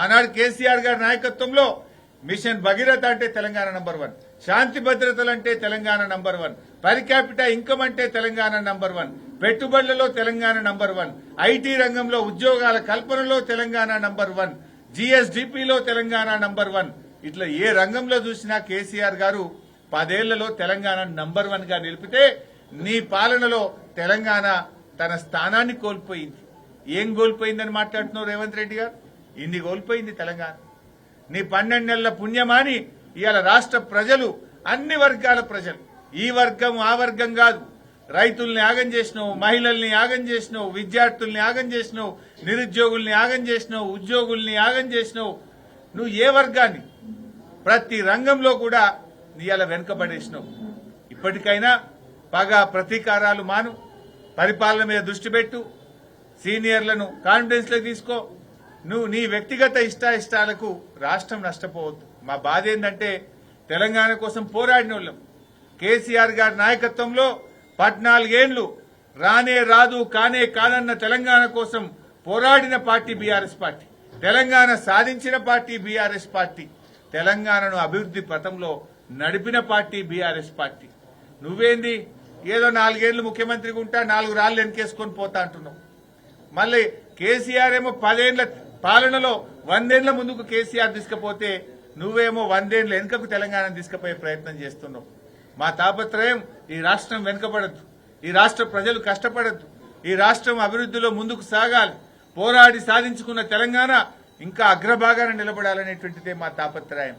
ఆనాడు కేసీఆర్ గారి నాయకత్వంలో మిషన్ భగీరథ అంటే తెలంగాణ నంబర్ 1, శాంతి భద్రతలు అంటే Telangana number 1, per capita income అంటే తెలంగాణ నంబర్ 1, పెట్టుబడులలో తెలంగాణ నంబర్ 1, ఐటీ రంగంలో ఉద్యోగాల కల్పనలో తెలంగాణ నంబర్ 1, జీఎస్డీపీలో తెలంగాణ నంబర్ 1. ఇట్లా ఏ రంగంలో చూసినా కేసీఆర్ గారు 10 ఏళ్లలో తెలంగాణ నంబర్ 1 గా నిలిపితే నీ పాలనలో తెలంగాణ తన స్థానాన్ని కోల్పోయింది. ఏం కోల్పోయిందని మాట్లాడుతున్నావు రేవంత్ రెడ్డి గారు? ఇన్ని కోల్పోయింది తెలంగాణ. నీ 12 నెలల పుణ్యమాని ఇవాళ రాష్ట్ర ప్రజలు, అన్ని వర్గాల ప్రజలు, ఈ వర్గం ఆ వర్గం కాదు, రైతుల్ని యాగం చేసినావు, మహిళల్ని యాగం చేసినావు, విద్యార్థుల్ని యాగం చేసినావు, నిరుద్యోగుల్ని యాగం చేసినావు, ఉద్యోగుల్ని యాగం చేసినావు. నువ్వు ఏ వర్గాన్ని ప్రతి రంగంలో కూడా ఇవాళ వెనుకబడేసినావు. ఇప్పటికైనా పగ ప్రతీకారాలు మాను, పరిపాలన మీద దృష్టి పెట్టు, సీనియర్లను కాన్ఫిడెన్స్ లో తీసుకో. నువ్వు నీ వ్యక్తిగత ఇష్టాయిష్టాలకు రాష్ట్రం నష్టపోవద్దు. మా బాధ ఏంటంటే తెలంగాణ కోసం పోరాడిన వాళ్ళం. కేసీఆర్ గారి నాయకత్వంలో 14 ఏళ్లు రానే రాదు కానే కానన్న తెలంగాణ కోసం పోరాడిన పార్టీ బీఆర్ఎస్ పార్టీ, తెలంగాణ సాధించిన పార్టీ బీఆర్ఎస్ పార్టీ, తెలంగాణను అభివృద్ది పథంలో నడిపిన పార్టీ బీఆర్ఎస్ పార్టీ. నువ్వేంది ఏదో 4 ఏళ్లు ముఖ్యమంత్రిగా ఉంటా 4 రాళ్లు వెనకేసుకొని పోతా అంటున్నావు. మళ్ళీ కేసీఆర్ ఏమో 10 ఏళ్ల పాలనలో 100 ఏళ్ల ముందుకు కేసీఆర్ తీసుకుపోతే నువ్వేమో 100 ఏళ్ల వెనుకకు తెలంగాణ తీసుకుపోయే ప్రయత్నం చేస్తున్నావు. మా తాపత్రయం ఈ రాష్ట్రం వెనుకబడద్దు, ఈ రాష్ట్ర ప్రజలు కష్టపడద్దు, ఈ రాష్ట్రం అభివృద్దిలో ముందుకు సాగాలి. పోరాడి సాధించుకున్న తెలంగాణ ఇంకా అగ్రభాగాన నిలబడాలనేటువంటిదే మా తాపత్రయం.